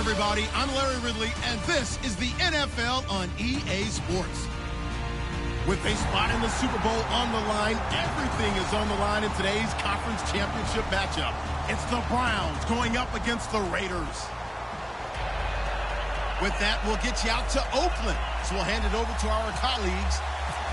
everybody. I'm Larry Ridley, and this is the NFL on EA Sports. With a spot in the Super Bowl on the line, everything is on the line in today's conference championship matchup. It's the Browns going up against the Raiders. With that, we'll get you out to Oakland. So we'll hand it over to our colleagues,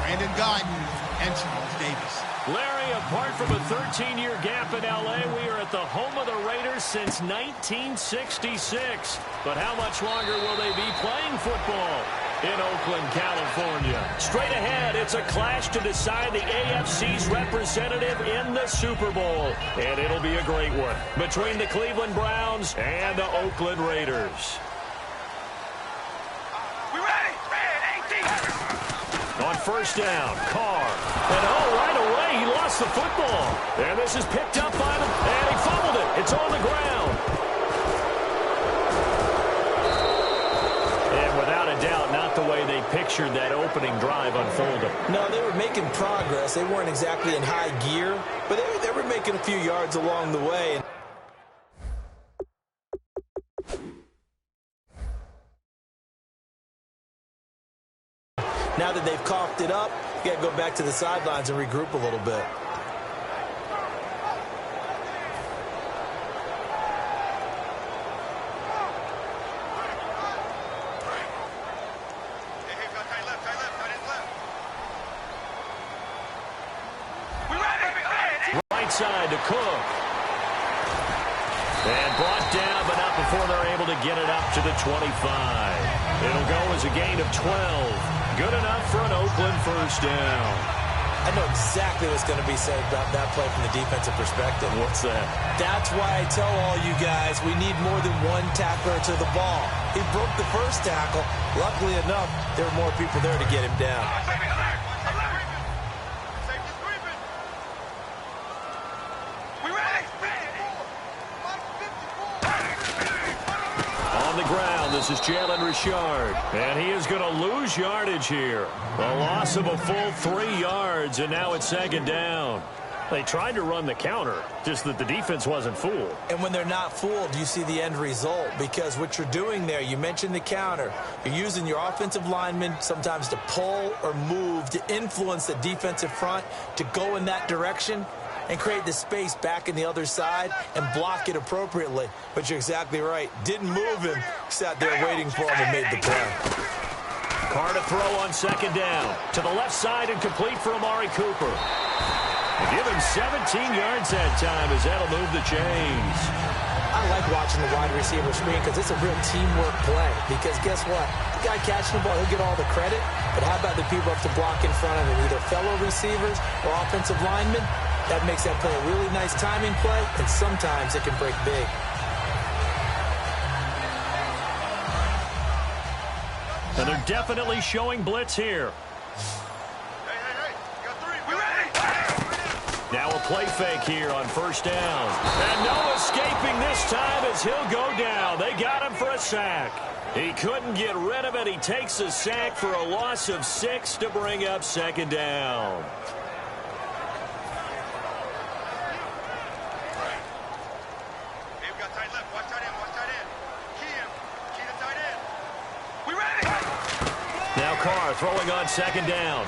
Brandon Guyton and Charles Davis. Larry, apart from a 13-year gap in L.A., we are at the home of the Raiders since 1966. But how much longer will they be playing football in Oakland, California? Straight ahead, it's a clash to decide the AFC's representative in the Super Bowl. And it'll be a great one between the Cleveland Browns and the Oakland Raiders. On first down, Carr. And right away, he lost the football. And this is picked up by them. And he fumbled it. It's on the ground. And without a doubt, not the way they pictured that opening drive unfolding. No, they were making progress. They weren't exactly in high gear, but they were making a few yards along the way. Now that they've coughed it up, you got to go back to the sidelines and regroup a little bit. Right side to Cook. And brought down, but not before they're able to get it up to the 25. It'll go as a gain of 12. Good enough for an Oakland first down. I know exactly what's going to be said about that play from the defensive perspective. What's that? That's why I tell all you guys we need more than one tackler to the ball. He broke the first tackle. Luckily enough, there were more people there to get him down. On the ground, this is Jalen Richard. And he is going to lose yardage here. A loss of a full 3 yards, and now it's second down. They tried to run the counter, just that the defense wasn't fooled. And when they're not fooled, you see the end result. Because what you're doing there, you mentioned the counter. You're using your offensive linemen sometimes to pull or move to influence the defensive front to go in that direction and create the space back in the other side and block it appropriately. But you're exactly right. Didn't move him. Sat there waiting for him and made the play. Carr to throw on second down. To the left side and complete for Amari Cooper. Give him 17 yards that time as that'll move the chains. I like watching the wide receiver screen because it's a real teamwork play. Because guess what? The guy catching the ball, he'll get all the credit. But how about the people up to block in front of him, either fellow receivers or offensive linemen? That makes that play a really nice timing play, and sometimes it can break big. And they're definitely showing blitz here. Hey, you got 3. We ready? Now a play fake here on first down. And no escaping this time as he'll go down. They got him for a sack. He couldn't get rid of it. He takes a sack for a loss of 6 to bring up second down. Now Carr throwing on second down.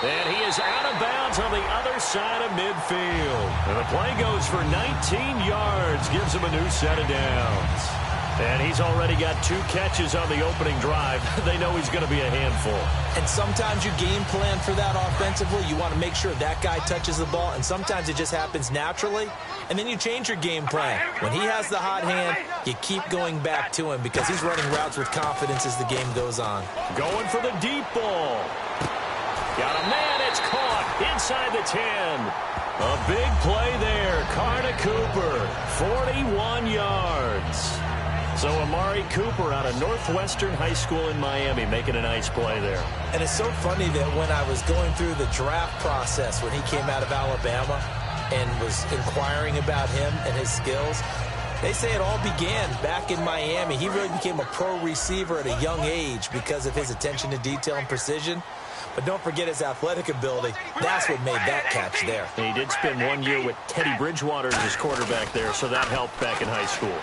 And he is out of bounds on the other side of midfield. And the play goes for 19 yards, gives him a new set of downs. And he's already got 2 catches on the opening drive. They know he's going to be a handful. And sometimes you game plan for that offensively. You want to make sure that guy touches the ball, and sometimes it just happens naturally. And then you change your game plan. When he has the hot hand, you keep going back to him because he's running routes with confidence as the game goes on. Going for the deep ball. Got a man, it's caught inside the 10. A big play there. Carr to Cooper, 41 yards. So Amari Cooper out of Northwestern High School in Miami making a nice play there. And it's so funny that when I was going through the draft process when he came out of Alabama and was inquiring about him and his skills, they say it all began back in Miami. He really became a pro receiver at a young age because of his attention to detail and precision. But don't forget his athletic ability. That's what made that catch there. And he did spend 1 year with Teddy Bridgewater as his quarterback there, so that helped back in high school.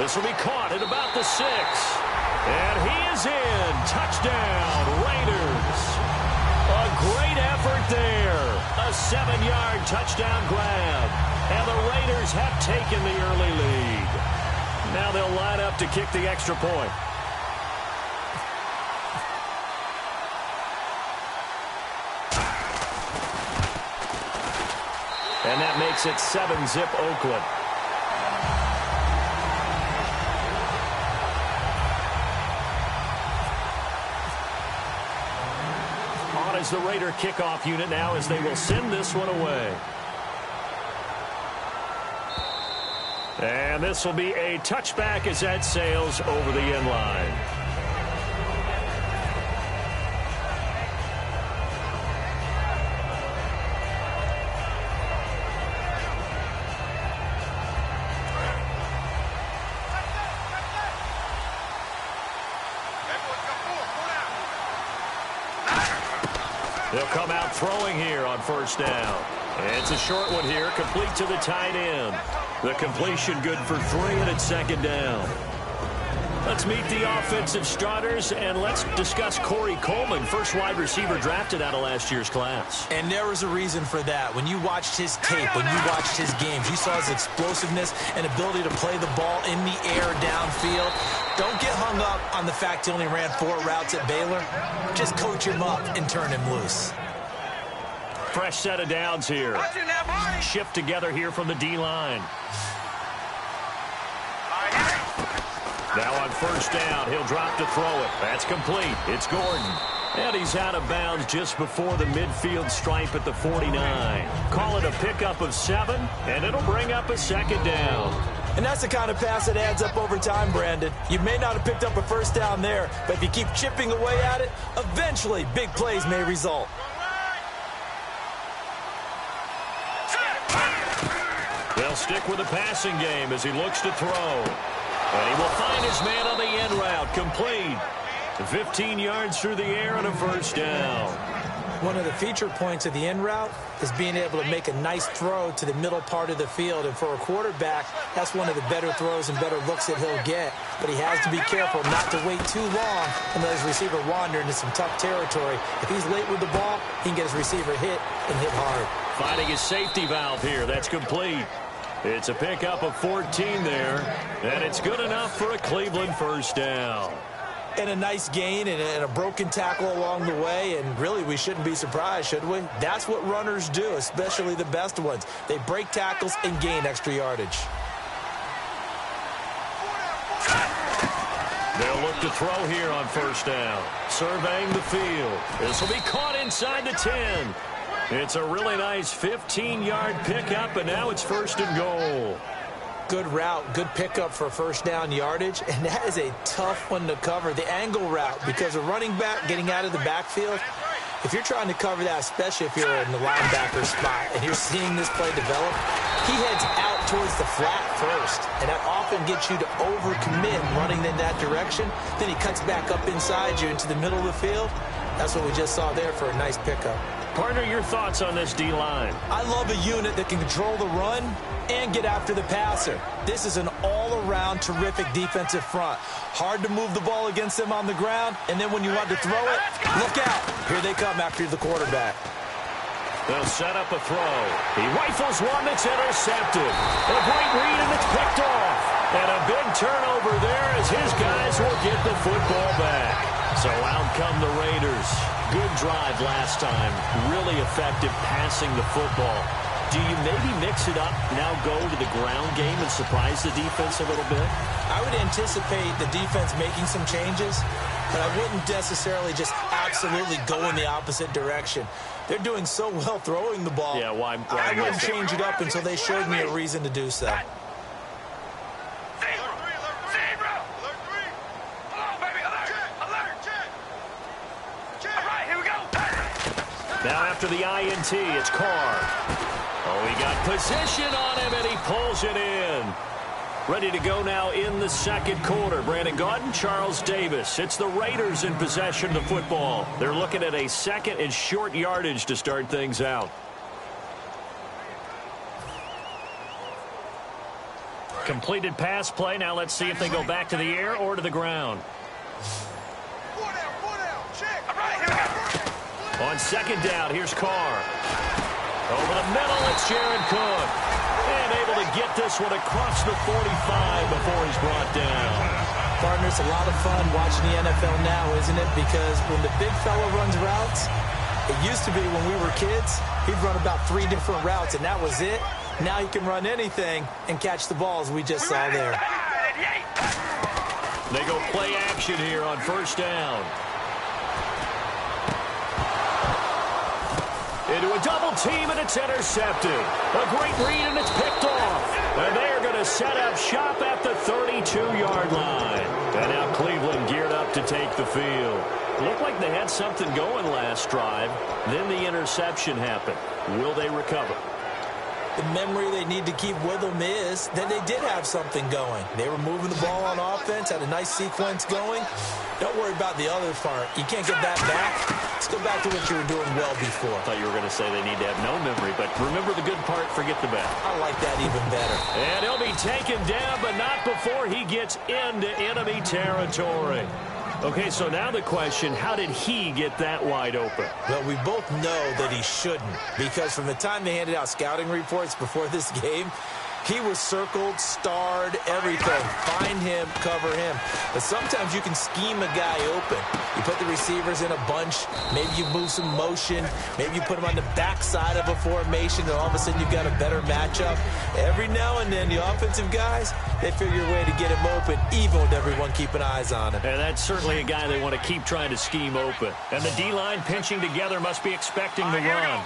This will be caught at about the 6. And he is in. Touchdown, Raiders. A great effort there. A 7-yard touchdown grab. And the Raiders have taken the early lead. Now they'll line up to kick the extra point. And that makes it 7-zip Oakland. On is the Raider kickoff unit now as they will send this one away. And this will be a touchback as that sails over the end line. They'll come out throwing here on first down. And it's a short one here, complete to the tight end. The completion good for 3, and it's second down. Let's meet the offensive starters, and let's discuss Corey Coleman, first wide receiver drafted out of last year's class. And there was a reason for that. When you watched his tape, when you watched his games, you saw his explosiveness and ability to play the ball in the air downfield. Don't get hung up on the fact he only ran 4 routes at Baylor. Just coach him up and turn him loose. Fresh set of downs here. Shift together here from the D-line. Now on first down, he'll drop to throw it. That's complete. It's Gordon. And he's out of bounds just before the midfield stripe at the 49. Call it a pickup of 7, and it'll bring up a second down. And that's the kind of pass that adds up over time, Brandon. You may not have picked up a first down there, but if you keep chipping away at it, eventually big plays may result. They'll stick with the passing game as he looks to throw. And he will find his man on the end route, complete. 15 yards through the air and a first down. One of the feature points of the end route is being able to make a nice throw to the middle part of the field. And for a quarterback, that's one of the better throws and better looks that he'll get. But he has to be careful not to wait too long and let his receiver wander into some tough territory. If he's late with the ball, he can get his receiver hit and hit hard. Finding his safety valve here. That's complete. It's a pickup of 14 there, and it's good enough for a Cleveland first down. And a nice gain and a broken tackle along the way, and really we shouldn't be surprised, should we? That's what runners do, especially the best ones. They break tackles and gain extra yardage. They'll look to throw here on first down. Surveying the field. This will be caught inside the 10. It's a really nice 15-yard pickup, and now it's first and goal. Good route, good pickup for first down yardage, and that is a tough one to cover, the angle route, because a running back getting out of the backfield, if you're trying to cover that, especially if you're in the linebacker spot and you're seeing this play develop, he heads out towards the flat first, and that often gets you to overcommit running in that direction. Then he cuts back up inside you into the middle of the field. That's what we just saw there for a nice pickup. Partner, your thoughts on this D-line? I love a unit that can control the run and get after the passer. This is an all-around terrific defensive front. Hard to move the ball against them on the ground, and then when you want to throw it, look out. Here they come after the quarterback. They'll set up a throw. He rifles one that's intercepted. A great read, and it's picked off. And a big turnover there as his guys will get the football back. So out come the Raiders. Good drive last time. Really effective passing the football. Do you maybe mix it up, now go to the ground game and surprise the defense a little bit? I would anticipate the defense making some changes, but I wouldn't necessarily just absolutely go in the opposite direction. They're doing so well throwing the ball. Yeah, why I wouldn't change it up until they showed me a reason to do so. Now after the INT, it's Carr. Oh, he got position on him, and he pulls it in. Ready to go now in the second quarter. Brandon Gaudin, Charles Davis. It's the Raiders in possession of the football. They're looking at a second and short yardage to start things out. completed pass play. Now let's see if they go back to the air or to the ground. On second down, here's Carr. Over the middle, it's Jared Cook. And able to get this one across the 45 before he's brought down. Partner, it's a lot of fun watching the NFL now, isn't it? Because when the big fella runs routes, it used to be when we were kids, he'd run about 3 different routes, and that was it. Now he can run anything and catch the balls we just saw there. They go play action here on first down. Into a double team, and it's intercepted. A great read, and it's picked off. And they are going to set up shop at the 32-yard line. And now Cleveland geared up to take the field. Looked like they had something going last drive. Then the interception happened. Will they recover? The memory they need to keep with them is that they did have something going. They were moving the ball on offense, had a nice sequence going. Don't worry about the other part. You can't get that back. Let's go back to what you were doing well before. I thought you were going to say they need to have no memory, but remember the good part, forget the bad. I like that even better. And he'll be taken down, but not before he gets into enemy territory. Okay, so now the question, how did he get that wide open? Well, we both know that he shouldn't, because from the time they handed out scouting reports before this game, he was circled, starred, everything. Find him, cover him. But sometimes you can scheme a guy open. You put the receivers in a bunch. Maybe you move some motion. Maybe you put them on the backside of a formation, and all of a sudden you've got a better matchup. Every now and then, the offensive guys, they figure a way to get him open, even with everyone keeping eyes on him. And that's certainly a guy they want to keep trying to scheme open. And the D-line pinching together must be expecting the run.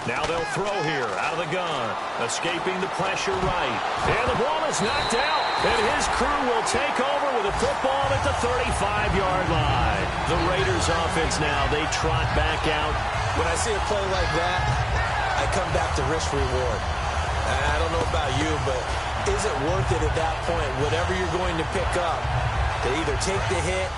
Now they'll throw here out of the gun. Escaping the pressure right. And the ball is knocked out. And his crew will take over with a football at the 35-yard line. The Raiders offense now, they trot back out. When I see a play like that, I come back to risk reward. I don't know about you, but is it worth it at that point, whatever you're going to pick up, to either take the hit,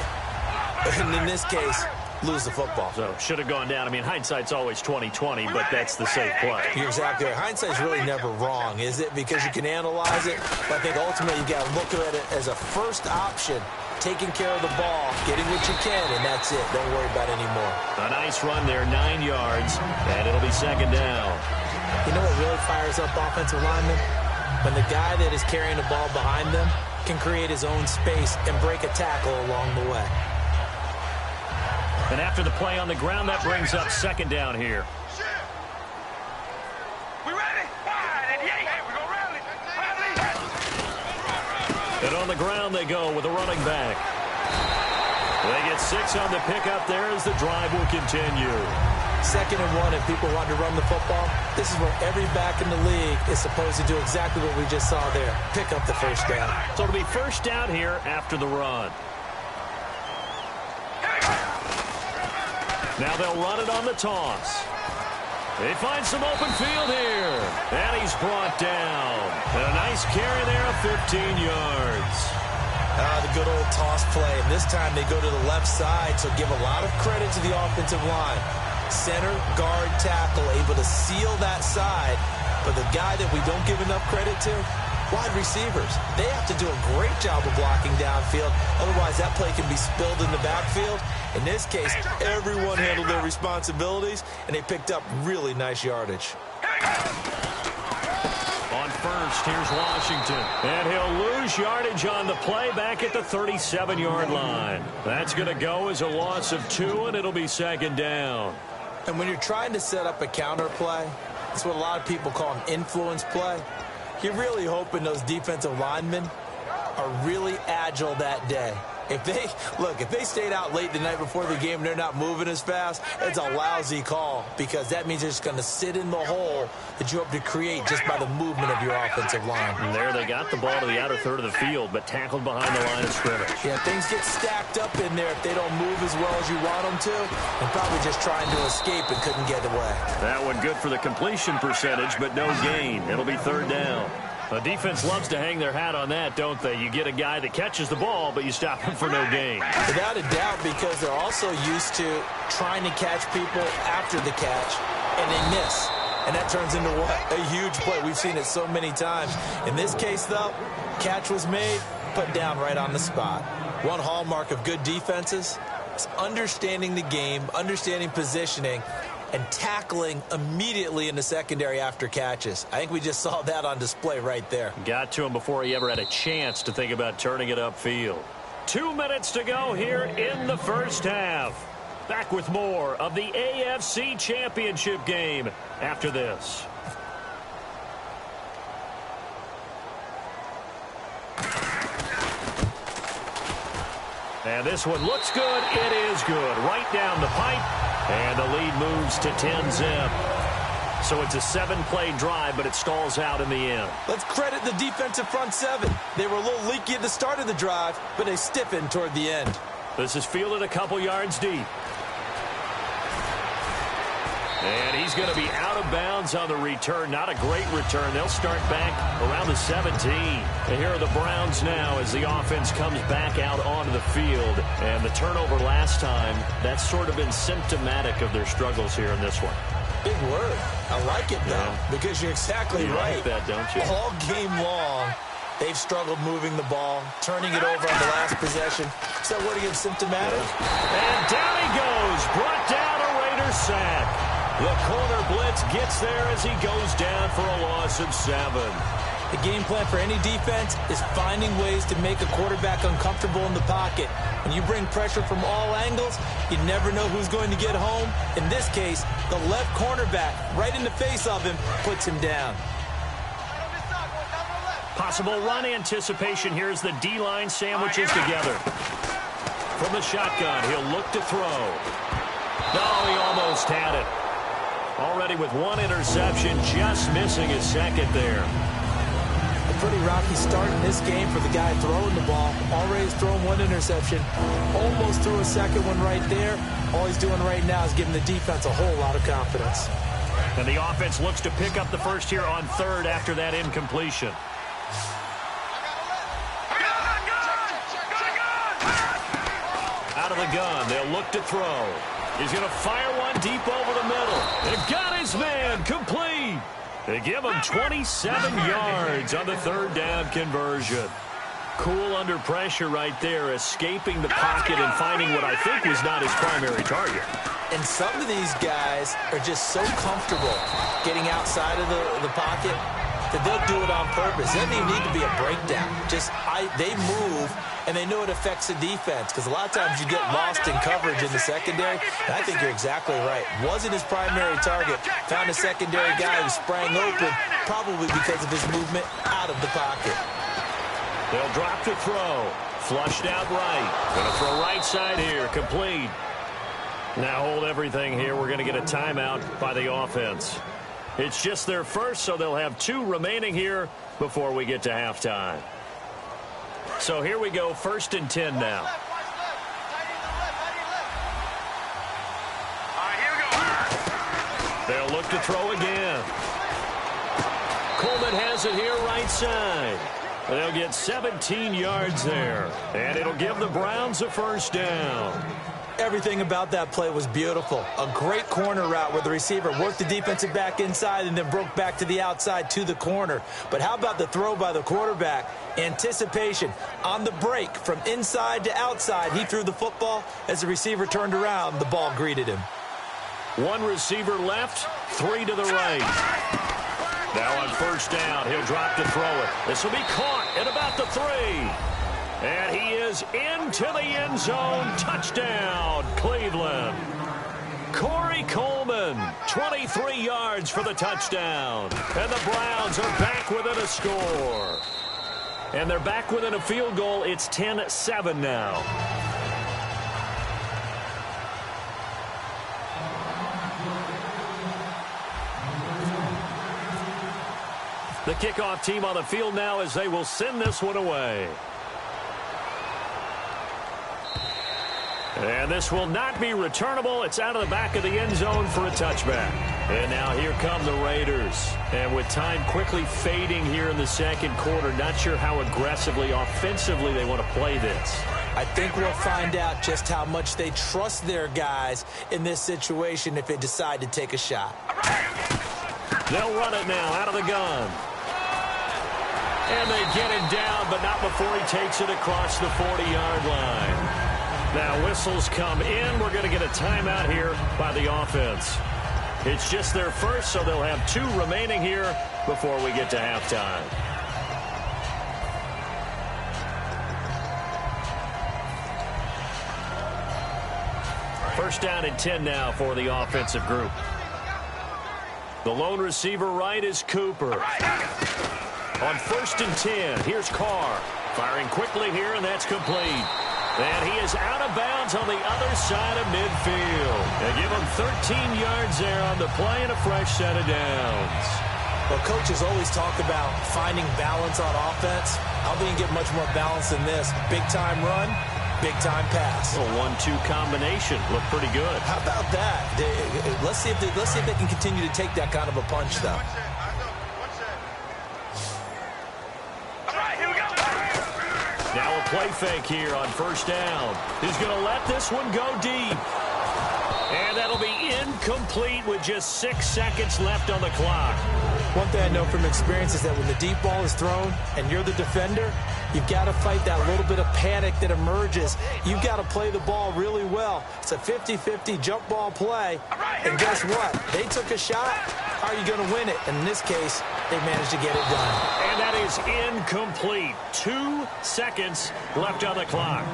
and in this case, lose the football? So, should have gone down. I mean, hindsight's always 20/20, but that's the safe play. You're exactly right. Hindsight's really never wrong, is it? Because you can analyze it, but I think ultimately you got to look at it as a first option, taking care of the ball, getting what you can, and that's it. Don't worry about it anymore. A nice run there, 9 yards, and it'll be second down. You know what really fires up offensive linemen? When the guy that is carrying the ball behind them can create his own space and break a tackle along the way. And after the play on the ground, that brings up second down here. We ready? We go rally. And on the ground they go with a running back. They get 6 on the pickup there as the drive will continue. 2nd and 1, and people want to run the football. This is where every back in the league is supposed to do exactly what we just saw there. Pick up the first down. So it'll be first down here after the run. Now they'll run it on the toss. They find some open field here. And he's brought down. And a nice carry there of 15 yards. The good old toss play. And this time they go to the left side, so give a lot of credit to the offensive line. Center, guard, tackle, able to seal that side. But the guy that we don't give enough credit to, wide receivers. They have to do a great job of blocking downfield. Otherwise, that play can be spilled in the backfield. In this case, everyone handled their responsibilities, and they picked up really nice yardage. On first, here's Washington. And he'll lose yardage on the play back at the 37-yard line. That's going to go as a loss of 2, and it'll be second down. And when you're trying to set up a counter play, that's what a lot of people call an influence play. You're really hoping those defensive linemen are really agile that day. If they stayed out late the night before the game and they're not moving as fast, it's a lousy call, because that means they're just going to sit in the hole that you hope to create just by the movement of your offensive line. And there they got the ball to the outer third of the field, but tackled behind the line of scrimmage. Yeah, things get stacked up in there if they don't move as well as you want them to, and probably just trying to escape and couldn't get away. That one good for the completion percentage, but no gain. It'll be third down. The defense loves to hang their hat on that, don't they? You get a guy that catches the ball, but you stop him for no gain. Without a doubt, because they're also used to trying to catch people after the catch, and they miss. and that turns into what? A huge play. We've seen it so many times. In this case, though, catch was made, put down right on the spot. One hallmark of good defenses is understanding the game, understanding positioning, and tackling immediately in the secondary after catches. I think we just saw that on display right there. Got to him before he ever had a chance to think about turning it upfield. 2 minutes to go here in the first half. Back with more of the AFC Championship game after this. And this one looks good. It is good. Right down the pipe. And the lead moves to 10-zip. So it's a 7-play drive, but it stalls out in the end. Let's credit the defensive front seven. They were a little leaky at the start of the drive, but they stiffened toward the end. This is fielded a couple yards deep. And he's going to be out of bounds on the return. Not a great return. They'll start back around the 17. And here are the Browns now as the offense comes back out onto the field. And the turnover last time, that's sort of been symptomatic of their struggles here in this one. Big word. I like it, though, because you're exactly right. You like that, don't you? All game long, they've struggled moving the ball, turning it over on the last possession. So what are you, symptomatic? And down he goes. Brought down a Raiders sack. The corner blitz gets there as he goes down for a loss of 7. The game plan for any defense is finding ways to make a quarterback uncomfortable in the pocket. When you bring pressure from all angles, you never know who's going to get home. In this case, the left cornerback, right in the face of him, puts him down. Possible run anticipation here as the D-line sandwiches together. From the shotgun, he'll look to throw. No, he almost had it. Already with one interception, just missing his second there. A pretty rocky start in this game for the guy throwing the ball. Already has thrown one interception. Almost threw a second one right there. All he's doing right now is giving the defense a whole lot of confidence. And the offense looks to pick up the first here on third after that incompletion. Out of the gun, they'll look to throw. He's going to fire one deep over the middle. And got his man complete. They give him 27 yards on the third down conversion. Cool under pressure right there, escaping the pocket and finding what I think was not his primary target. And some of these guys are just so comfortable getting outside of the pocket that they'll do it on purpose. It doesn't even need to be a breakdown. They move, and they know it affects the defense, because a lot of times you get lost in coverage in the secondary, and I think you're exactly right. Wasn't his primary target. Found a secondary guy who sprang open, probably because of his movement out of the pocket. They'll drop to throw. Flushed out right. Going to throw right side here. Complete. Now hold everything here. We're going to get a timeout by the offense. It's just their first, so they'll have 2 remaining here before we get to halftime. So here we go, 1st and 10 now. They'll look to throw again. Coleman has it here right side. They'll get 17 yards there, and it'll give the Browns a first down. Everything about that play was beautiful. A great corner route where the receiver worked the defensive back inside and then broke back to the outside to the corner. But how about the throw by the quarterback? Anticipation on the break from inside to outside. He threw the football. As the receiver turned around, the ball greeted him. 1 receiver left, 3 to the right. Now on first down, he'll drop to throw it. This will be caught at about the 3. And he is into the end zone. Touchdown, Cleveland. Corey Coleman, 23 yards for the touchdown. And the Browns are back within a score. And they're back within a field goal. It's 10-7 now. The kickoff team on the field now as they will send this one away. And this will not be returnable. It's out of the back of the end zone for a touchback. And now here come the Raiders. And with time quickly fading here in the second quarter, not sure how aggressively, offensively they want to play this. I think we'll find out just how much they trust their guys in this situation if they decide to take a shot. They'll run it now out of the gun. And they get him down, but not before he takes it across the 40-yard line. Now whistles come in. We're going to get a timeout here by the offense. It's just their first, so they'll have 2 remaining here before we get to halftime. First down and 10 now for the offensive group. The lone receiver right is Cooper. On 1st and 10, here's Carr. Firing quickly here, and that's complete. And he is out of bounds on the other side of midfield. They give him 13 yards there on the play and a fresh set of downs. Well, coaches always talk about finding balance on offense. I don't think you get much more balance than this. Big-time run, big-time pass. A 1-2 combination. Looked pretty good. How about that? Let's see if they can continue to take that kind of a punch, though. Now a play fake here on 1st down. He's going to let this one go deep. And that'll be incomplete with just 6 seconds left on the clock. One thing I know from experience is that when the deep ball is thrown and you're the defender, you've got to fight that little bit of panic that emerges. You've got to play the ball really well. It's a 50-50 jump ball play. And guess what? They took a shot. How are you going to win it? And in this case, they managed to get it done. And that is incomplete. 2 seconds left on the clock.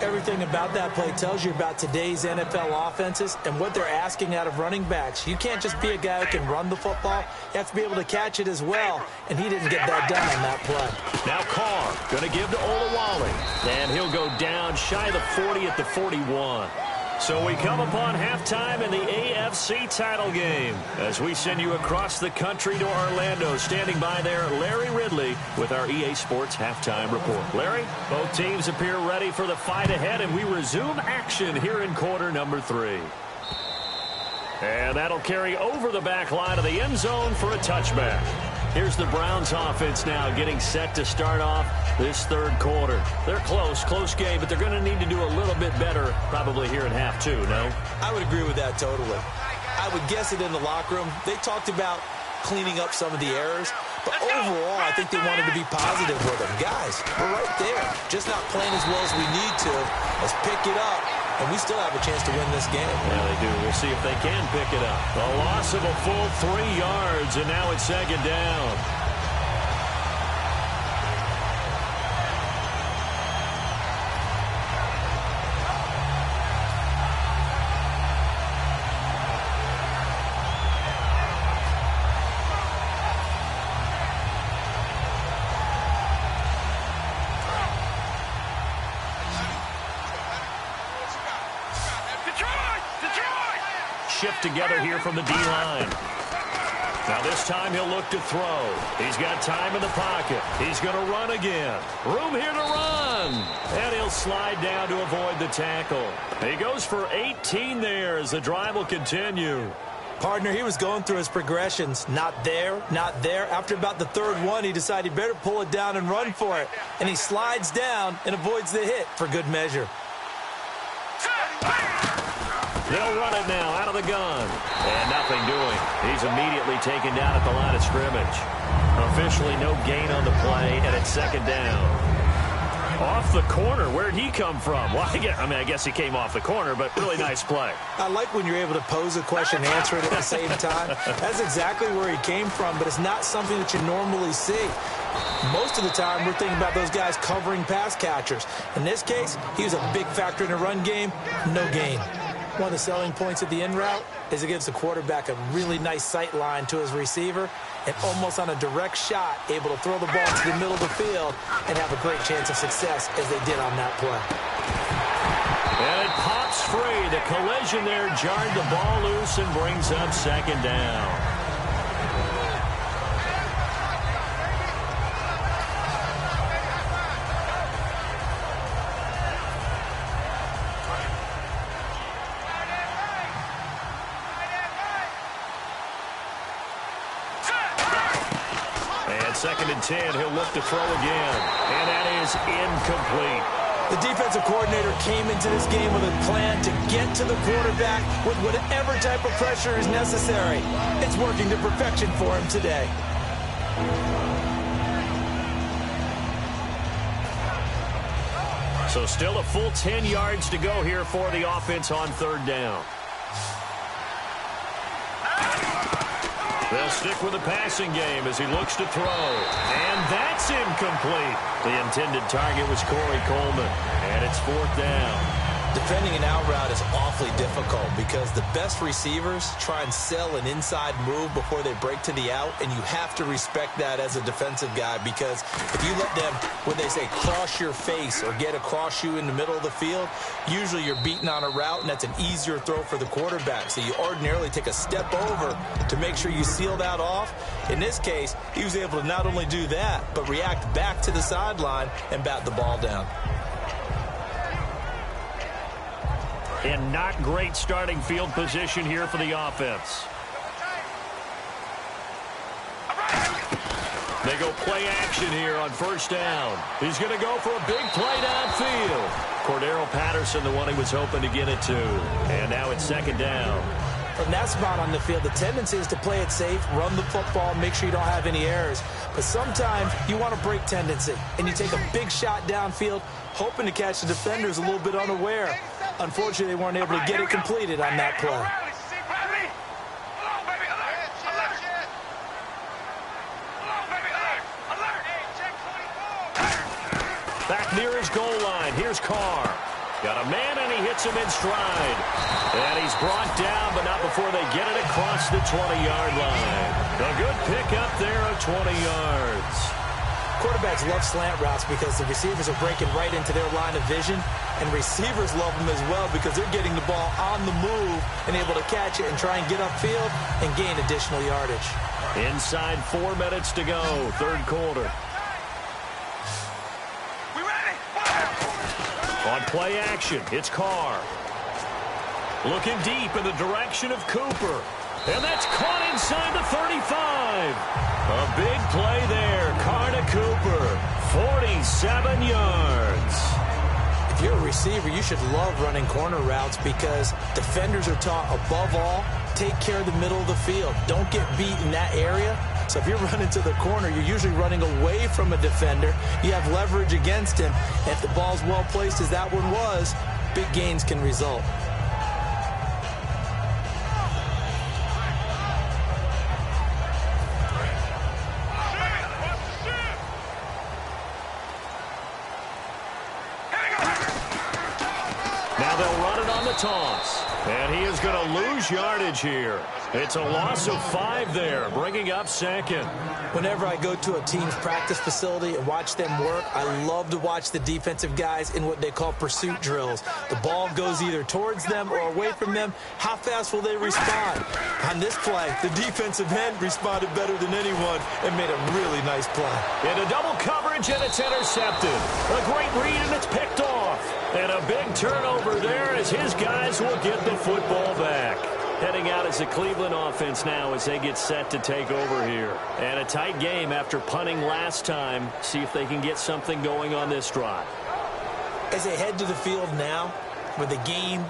Everything about that play tells you about today's NFL offenses and what they're asking out of running backs. You can't just be a guy who can run the football. You have to be able to catch it as well, and he didn't get that done on that play. Now Carr going to give to Olawale, and he'll go down shy of the 40 at the 41. So we come upon halftime in the AFC title game as we send you across the country to Orlando. Standing by there, Larry Ridley with our EA Sports halftime report. Larry, both teams appear ready for the fight ahead, and we resume action here in quarter number 3. And that'll carry over the back line of the end zone for a touchback. Here's the Browns offense now getting set to start off this 3rd quarter. They're close game, but they're going to need to do a little bit better probably here in half 2, no? I would agree with that totally. I would guess it in the locker room. They talked about cleaning up some of the errors, but overall I think they wanted to be positive with them. Guys, we're right there. Just not playing as well as we need to. Let's pick it up, and we still have a chance to win this game. Yeah, they do. We'll see if they can pick it up. A loss of a full 3 yards, and now it's 2nd down. Shift together here from the D-line. Now this time he'll look to throw. He's got time in the pocket. He's going to run again. Room here to run. And he'll slide down to avoid the tackle. He goes for 18 there as the drive will continue. Partner, he was going through his progressions. Not there, not there. After about the 3rd one, he decided he better pull it down and run for it. And he slides down and avoids the hit for good measure. They'll run it now out of the gun. And nothing doing. He's immediately taken down at the line of scrimmage. Officially no gain on the play, and it's 2nd down. Off the corner. Where'd he come from? Well, I guess he came off the corner, but really nice play. I like when you're able to pose a question and answer it at the same time. That's exactly where he came from, but it's not something that you normally see. Most of the time, we're thinking about those guys covering pass catchers. In this case, he was a big factor in the run game. No gain. One of the selling points of the in route is it gives the quarterback a really nice sight line to his receiver and almost on a direct shot able to throw the ball to the middle of the field and have a great chance of success as they did on that play. And it pops free. The collision there jarred the ball loose and brings up 2nd down. And 2nd and 10, he'll look to throw again. And that is incomplete. The defensive coordinator came into this game with a plan to get to the quarterback with whatever type of pressure is necessary. It's working to perfection for him today. So still a full 10 yards to go here for the offense on third down. They'll stick with the passing game as he looks to throw. And that's incomplete. The intended target was Corey Coleman. And it's fourth down. Defending an out route is awfully difficult because the best receivers try and sell an inside move before they break to the out, and you have to respect that as a defensive guy, because if you let them, when they say cross your face or get across you in the middle of the field, usually you're beaten on a route, and that's an easier throw for the quarterback. So you ordinarily take a step over to make sure you seal that off. In this case, he was able to not only do that, but react back to the sideline and bat the ball down. And not great starting field position here for the offense. They go play action here on first down. He's going to go for a big play downfield. Cordero Patterson, the one he was hoping to get it to. And now it's second down. From that spot on the field, the tendency is to play it safe, run the football, make sure you don't have any errors. But sometimes you want to break tendency, and you take a big shot downfield, hoping to catch the defenders a little bit unaware. Unfortunately, they weren't able to get it completed on that play. Back near his goal line. Here's Carr. Got a man, and he hits him in stride. And he's brought down, but not before they get it across the 20-yard line. A good pickup there of 20 yards. Quarterbacks love slant routes because the receivers are breaking right into their line of vision, and receivers love them as well because they're getting the ball on the move and able to catch it and try and get upfield and gain additional yardage. Inside 4 minutes to go, third quarter. On play action, it's Carr. Looking deep in the direction of Cooper. And that's caught inside the 35. A big play there. Carr to Cooper. 47 yards. If you're a receiver, you should love running corner routes because defenders are taught, above all, take care of the middle of the field. Don't get beat in that area. So if you're running to the corner, you're usually running away from a defender. You have leverage against him. And if the ball's well placed as that one was, big gains can result. Now they'll run it on the toss. And he is going to lose yardage here. It's a loss of 5 there, bringing up second. Whenever I go to a team's practice facility and watch them work, I love to watch the defensive guys in what they call pursuit drills. The ball goes either towards them or away from them. How fast will they respond? On this play, the defensive end responded better than anyone and made a really nice play. Into double coverage, and it's intercepted. A great read, and it's picked off. And a big turnover there as his guys will get the football back. Heading out as the Cleveland offense now as they get set to take over here. And a tight game after punting last time. See if they can get something going on this drive. As they head to the field now, with the game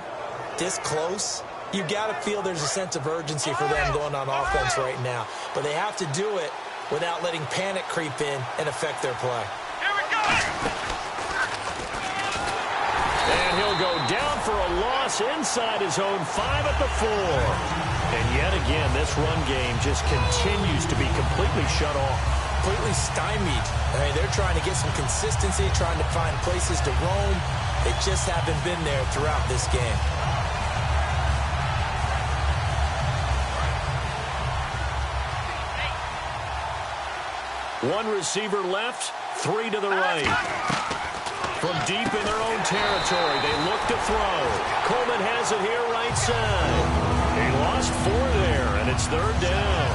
this close, you got to feel there's a sense of urgency for them going on offense right now. But they have to do it without letting panic creep in and affect their play. Here we go! And he'll go down for a loss inside his own 5 at the 4. And yet again, this run game just continues to be completely shut off. Completely stymied. I mean, they're trying to get some consistency, trying to find places to roam. They just haven't been there throughout this game. One receiver left, 3 to the right. From deep in their own territory, they look to throw. Coleman has it here right side. He lost 4 there, and it's third down.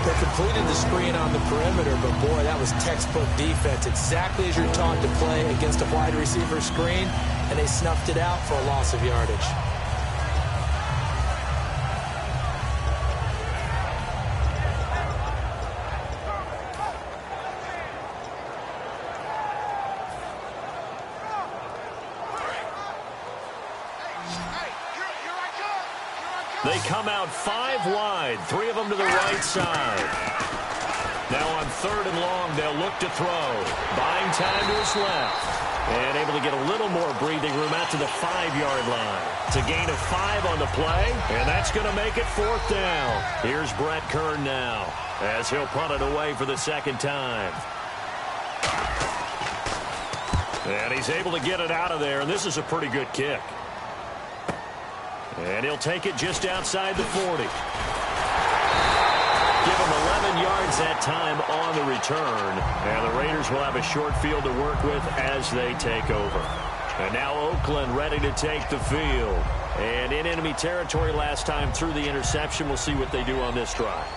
They completed the screen on the perimeter, but boy, that was textbook defense. Exactly as you're taught to play against a wide receiver screen, and they snuffed it out for a loss of yardage. They come out 5 wide, 3 of them to the right side. Now on 3rd and long, they'll look to throw. Buying time to his left. And able to get a little more breathing room out to the 5-yard line. It's a gain of 5 on the play, and that's going to make it 4th down. Here's Brett Kern now, as he'll punt it away for the 2nd time. And he's able to get it out of there, and this is a pretty good kick. And he'll take it just outside the 40. Give him 11 yards that time on the return. And the Raiders will have a short field to work with as they take over. And now Oakland ready to take the field. And in enemy territory last time through the interception. We'll see what they do on this drive.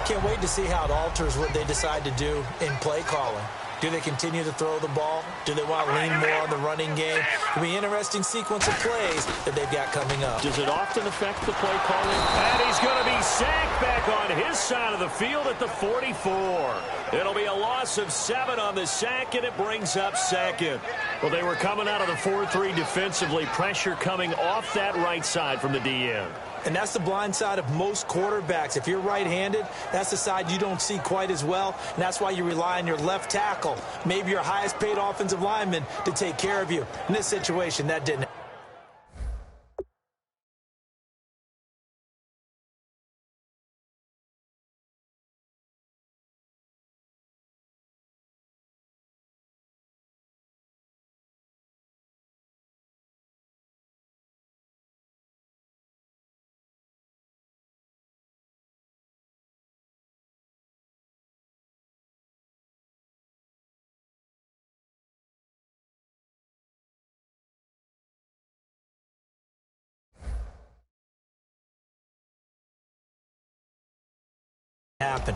Can't wait to see how it alters what they decide to do in play calling. Do they continue to throw the ball? Do they want to lean more on the running game? It'll be an interesting sequence of plays that they've got coming up. Does it often affect the play calling? And he's going to be sacked back on his side of the field at the 44. It'll be a loss of 7 on the sack, and it brings up 2nd. Well, they were coming out of the 4-3 defensively. Pressure coming off that right side from the DN. And that's the blind side of most quarterbacks. If you're right-handed, that's the side you don't see quite as well. And that's why you rely on your left tackle, maybe your highest-paid offensive lineman, to take care of you. In this situation, that didn't happen. Happen.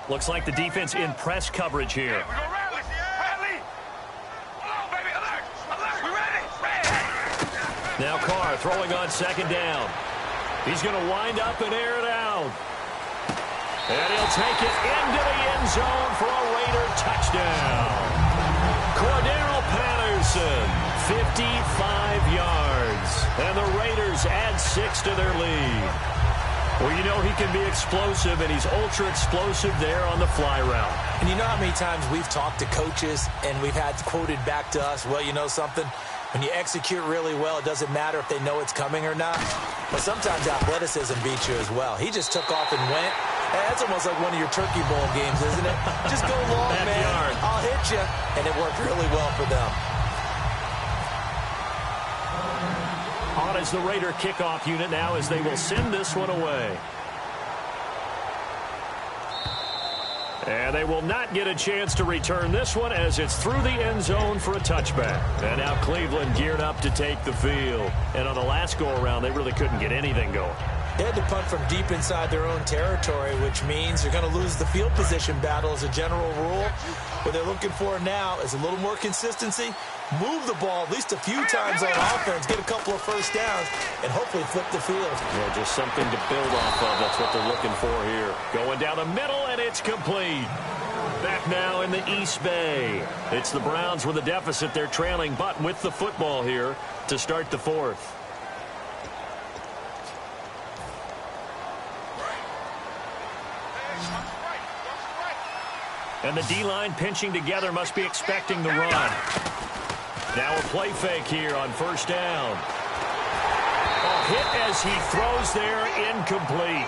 Looks like the defense in press coverage here. We're gonna rally. Rally. Hold on, baby. Alert. Alert. We ready. Now Carr throwing on 2nd down. He's going to wind up and air it out. And he'll take it into the end zone for a Raider touchdown. Cordero Patterson, 55 yards. And the Raiders add 6 to their lead. Well, you know he can be explosive, and he's ultra-explosive there on the fly route. And you know how many times we've talked to coaches and we've had quoted back to us, well, you know something? When you execute really well, it doesn't matter if they know it's coming or not. But sometimes athleticism beats you as well. He just took off and went. Hey, that's almost like one of your Turkey Bowl games, isn't it? Just go long, man. I'll hit you. And it worked really well for them. On is the Raider kickoff unit now as they will send this one away. And they will not get a chance to return this one as it's through the end zone for a touchback. And now Cleveland geared up to take the field. And on the last go-around, they really couldn't get anything going. They had to punt from deep inside their own territory, which means they're going to lose the field position battle as a general rule. What they're looking for now is a little more consistency, move the ball at least a few times on offense, get a couple of first downs, and hopefully flip the field. Yeah, just something to build off of. That's what they're looking for here. Going down the middle, and it's complete. Back now in the East Bay. It's the Browns with a deficit. They're trailing, but with the football here to start the 4th. And the D-line pinching together, must be expecting the run. Now a play fake here on 1st down. A hit as he throws there, incomplete.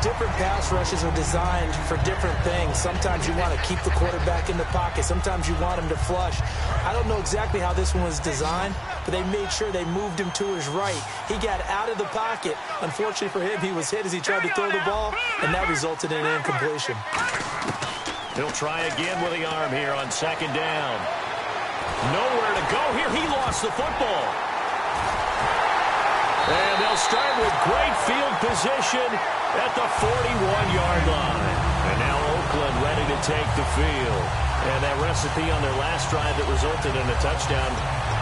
Different pass rushes are designed for different things. Sometimes you want to keep the quarterback in the pocket. Sometimes you want him to flush. I don't know exactly how this one was designed, but they made sure they moved him to his right. He got out of the pocket. Unfortunately for him, he was hit as he tried to throw the ball, and that resulted in an incompletion. He'll try again with the arm here on 2nd down. Nowhere to go here. He lost the football. And they'll start with great field position at the 41-yard line. And now Oakland ready to take the field. And that recipe on their last drive that resulted in a touchdown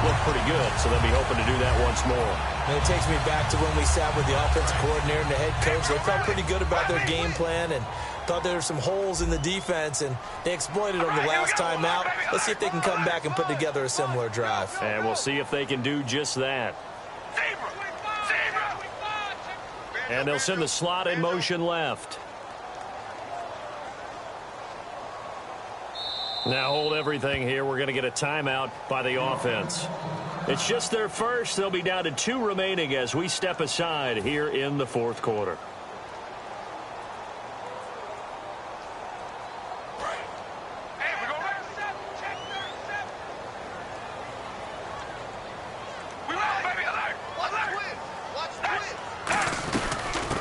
looked pretty good, so they'll be hoping to do that once more. And it takes me back to when we sat with the offensive coordinator and the head coach. They felt pretty good about their game plan and thought there were some holes in the defense, and they exploited them the last time out. Let's see if they can come back and put together a similar drive. And we'll see if they can do just that. And they'll send the slot in motion left. Now hold everything here. We're going to get a timeout by the offense. It's just their first. They'll be down to 2 remaining as we step aside here in the fourth quarter.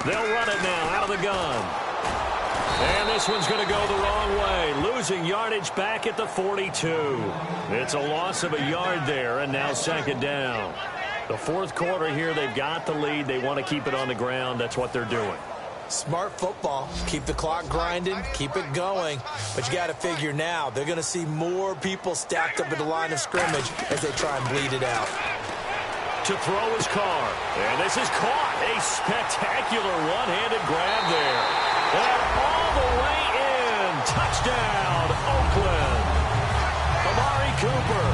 They'll run it now out of the gun. And this one's going to go the wrong way. Losing yardage back at the 42. It's a loss of a yard there, and now second down. The fourth quarter here, they've got the lead. They want to keep it on the ground. That's what they're doing. Smart football. Keep the clock grinding. Keep it going. But you got to figure now, they're going to see more people stacked up at the line of scrimmage as they try and bleed it out. To throw his Carr. And this is caught. A spectacular one-handed grab there. And all the way in. Touchdown, Oakland. Amari Cooper,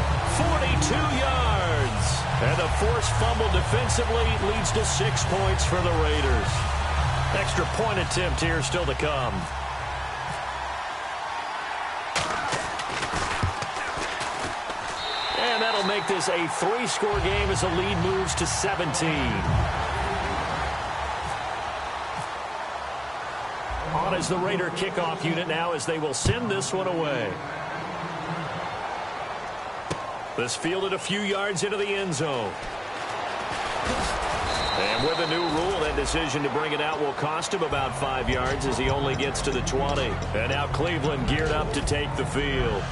42 yards. And the forced fumble defensively leads to 6 points for the Raiders. Extra point attempt here still to come. And that'll make this a 3-score game as the lead moves to 17. On is the Raider kickoff unit now as they will send this one away. This fielded a few yards into the end zone. And with a new rule, that decision to bring it out will cost him about 5 yards as he only gets to the 20. And now Cleveland geared up to take the field.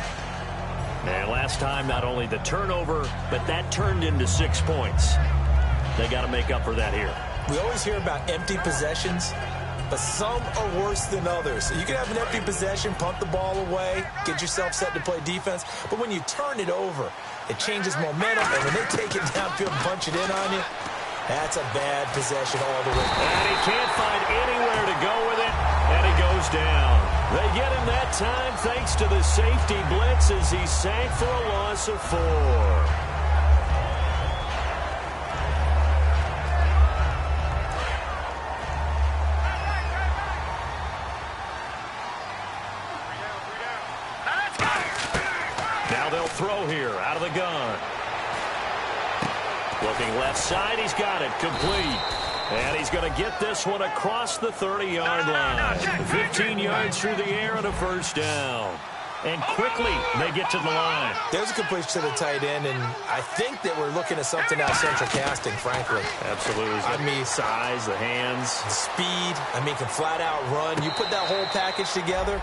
And last time, not only the turnover, but that turned into 6 points. They got to make up for that here. We always hear about empty possessions, but some are worse than others. You can have an empty possession, punt the ball away, get yourself set to play defense, but when you turn it over, it changes momentum, and when they take it downfield and punch it in on you, that's a bad possession all the way. And he can't find anywhere to go with it, and he goes down. They get him that time thanks to the safety blitz as he sank for a loss of 4. Now they'll throw here out of the gun. Looking left side, he's got it complete. And he's going to get this one across the 30-yard line. 15 yards through the air and a first down. And quickly, they get to the line. There's a completion to the tight end, and I think that we're looking at something now central casting, frankly. Absolutely. I mean, size, the hands. Speed. I mean, can flat out run. You put that whole package together,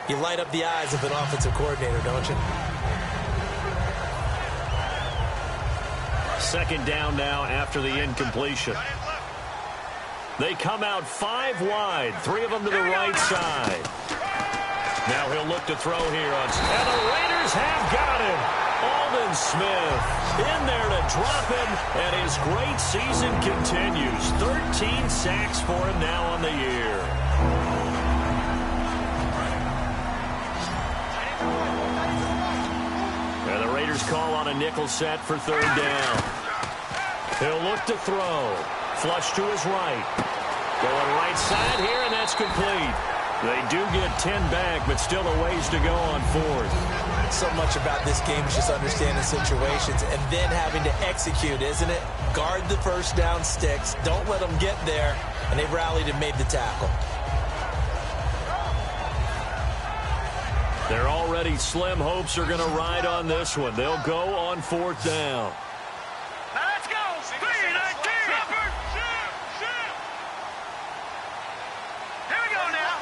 you light up the eyes of an offensive coordinator, don't you? Second down now after the incompletion. They come out 5 wide, 3 of them to the right side. Now he'll look to throw here on, and the Raiders have got him. Aldon Smith in there to drop him, and his great season continues. 13 sacks for him now on the year. And the Raiders call on a nickel set for third down. He'll look to throw. Flush to his right. Going right side here, and that's complete. They do get 10 back, but still a ways to go on fourth. So much about this game is just understanding situations and then having to execute, isn't it? Guard the first down sticks. Don't let them get there. And they rallied and made the tackle. Their already slim hopes are going to ride on this one. They'll go on fourth down. Let's go. 3-19. Here we go now.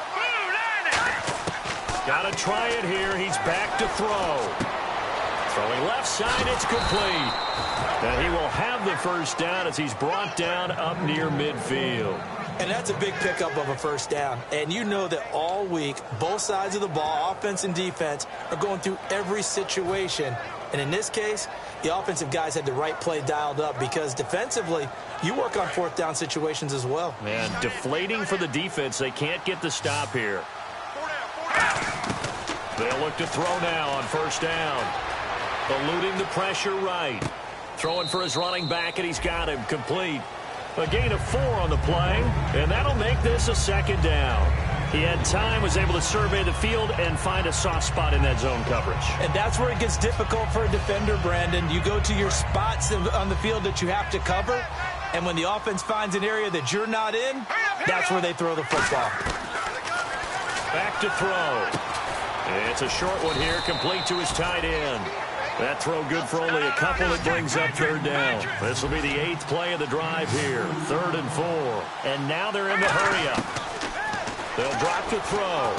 Got to try it here. He's back to throw. Throwing left side, it's complete. And he will have the first down as he's brought down up near midfield. And that's a big pickup of a first down. And you know that all week, both sides of the ball, offense and defense, are going through every situation. And in this case, the offensive guys had the right play dialed up, because defensively, you work on fourth down situations as well. Man, deflating for the defense. They can't get the stop here. They'll look to throw now on first down. Eluding the pressure right. Throwing for his running back, and he's got him complete. A gain of 4 on the play, and that'll make this a second down. He had time, was able to survey the field and find a soft spot in that zone coverage. And that's where it gets difficult for a defender, Brandon. You go to your spots on the field that you have to cover, and when the offense finds an area that you're not in, that's where they throw the football. Back to throw. It's a short one here, complete to his tight end. That throw good for only a couple. It brings up third down. This will be the 8th play of the drive here. 3rd and 4. And now they're in the hurry-up. They'll drop to throw.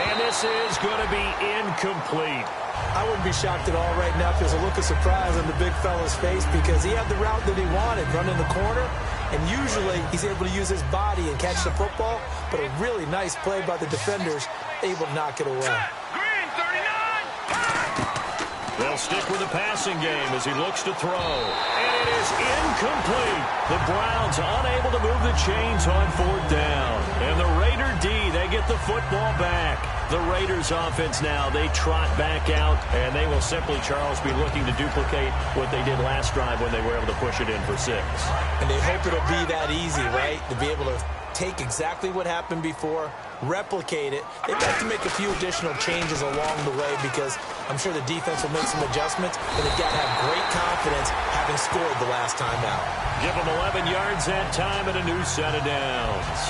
And this is going to be incomplete. I wouldn't be shocked at all right now if there's a look of surprise on the big fella's face, because he had the route that he wanted, running the corner. And usually he's able to use his body and catch the football, but a really nice play by the defenders, able to knock it away. They'll stick with the passing game as he looks to throw. And it is incomplete. The Browns unable to move the chains on 4th down. And the Raider D, they get the football back. The Raiders offense now, they trot back out, and they will simply, Charles, be looking to duplicate what they did last drive when they were able to push it in for 6. And they hope it'll be that easy, right? To be able to take exactly what happened before, replicate it. They've got to make a few additional changes along the way, because I'm sure the defense will make some adjustments, but they've got to have great confidence having scored the last time out. Give them 11 yards that time and a new set of downs.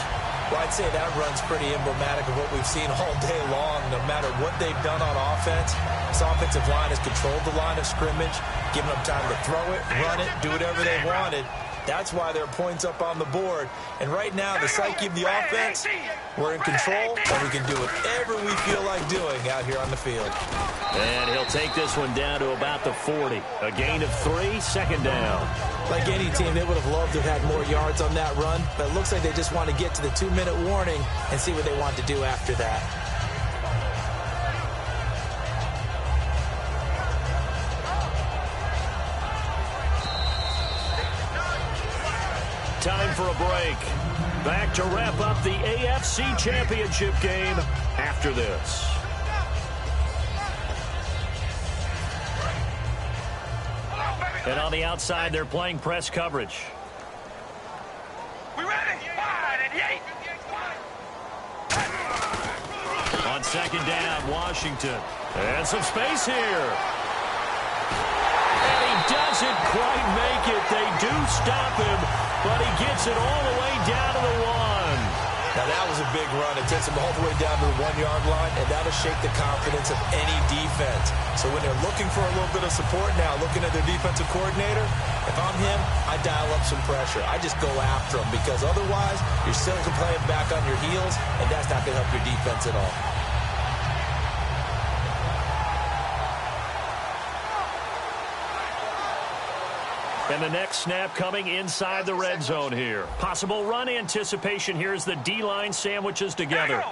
Well, I'd say that run's pretty emblematic of what we've seen all day long. No matter what they've done on offense, this offensive line has controlled the line of scrimmage, given them time to throw it, run it, do whatever they wanted. That's why there are points up on the board. And right now, the psyche of the offense, we're in control, and we can do whatever we feel like doing out here on the field. And he'll take this one down to about the 40. A gain of 3, second down. Like any team, they would have loved to have had more yards on that run, but it looks like they just want to get to the 2-minute warning and see what they want to do after that. Time for a break. Back to wrap up the AFC Championship game after this. And on the outside, they're playing press coverage. We ready? Wide and yay. On second down, Washington. And some space here. And he doesn't quite make it. They do stop him, but he gets it all the way down to the 1. Now, that was a big run. It takes them all the way down to the 1-yard line, and that'll shake the confidence of any defense. So when they're looking for a little bit of support now, looking at their defensive coordinator, if I'm him, I dial up some pressure. I just go after them, because otherwise you're still playing back on your heels, and that's not going to help your defense at all. And the next snap coming inside the red zone here. Possible run anticipation here as the D-line sandwiches together.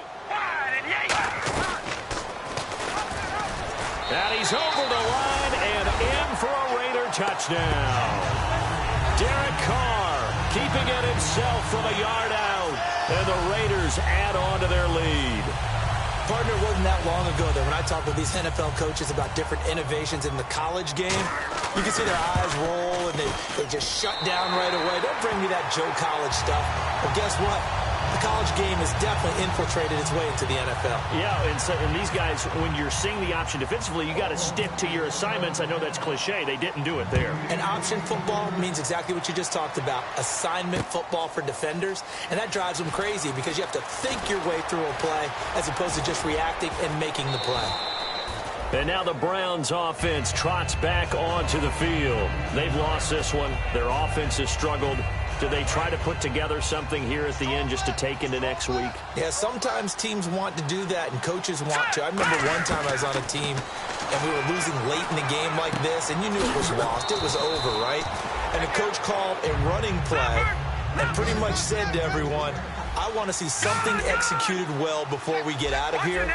And he's over the line and in for a Raider touchdown. Derek Carr keeping it himself from a yard out. And the Raiders add on to their lead. Partner, it wasn't that long ago that when I talk with these NFL coaches about different innovations in the college game, you can see their eyes roll and they just shut down right away. Don't bring me that Joe College stuff. Well, guess what? The college game has definitely infiltrated its way into the NFL. Yeah, and these guys, when you're seeing the option defensively, you got to stick to your assignments. I know that's cliche. They didn't do it there. And option football means exactly what you just talked about, assignment football for defenders. And that drives them crazy because you have to think your way through a play as opposed to just reacting and making the play. And now the Browns offense trots back onto the field. They've lost this one. Their offense has struggled. Do they try to put together something here at the end just to take into next week? Yeah, sometimes teams want to do that and coaches want to. I remember one time I was on a team and we were losing late in the game like this, and you knew it was lost. It was over, right? And the coach called a running play and pretty much said to everyone, I want to see something executed well before we get out of here.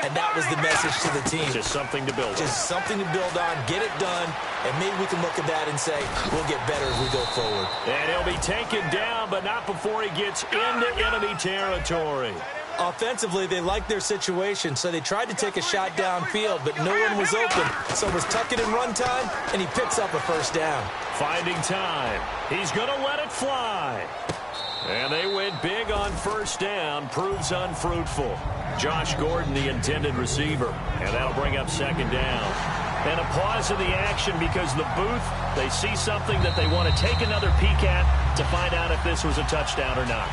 And that was the message to the team. Just something to build on. Just something to build on, get it done, and maybe we can look at that and say, we'll get better as we go forward. And he'll be taken down, but not before he gets into enemy territory. Offensively, they liked their situation, so they tried to take a shot downfield, but no one was open. So it was tuck it in run time, and he picks up a first down. Finding time. He's going to let it fly. And they went big on first down. Proves unfruitful. Josh Gordon, the intended receiver. And that'll bring up second down. And a pause in the action because the booth, they see something that they want to take another peek at to find out if this was a touchdown or not.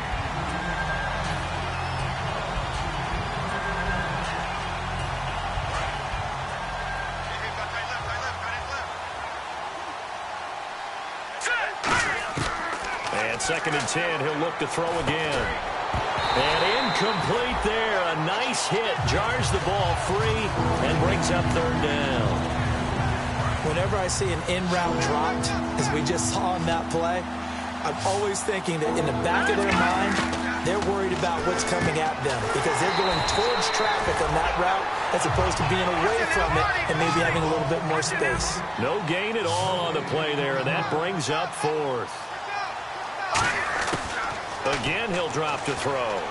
And 2nd and 10, he'll look to throw again. And incomplete there. A nice hit. Jars the ball free and brings up 3rd down. Whenever I see an in-route dropped, as we just saw in that play, I'm always thinking that in the back of their mind, they're worried about what's coming at them because they're going towards traffic on that route as opposed to being away from it and maybe having a little bit more space. No gain at all on the play there, and that brings up 4th. Again, he'll drop to throw.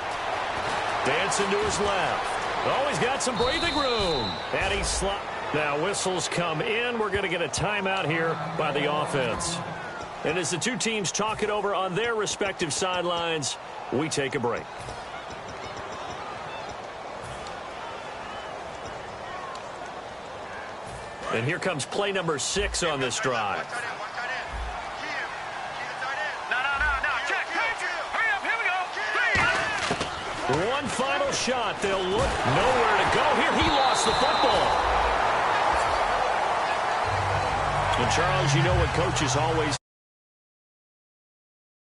Dancing to his left. Oh, he's got some breathing room. And he's now whistles come in. We're going to get a timeout here by the offense. And as the two teams talk it over on their respective sidelines, we take a break. And here comes play number 6 on this drive. One final shot. They'll look nowhere to go. Here, he lost the football. And, Charles, you know what coaches always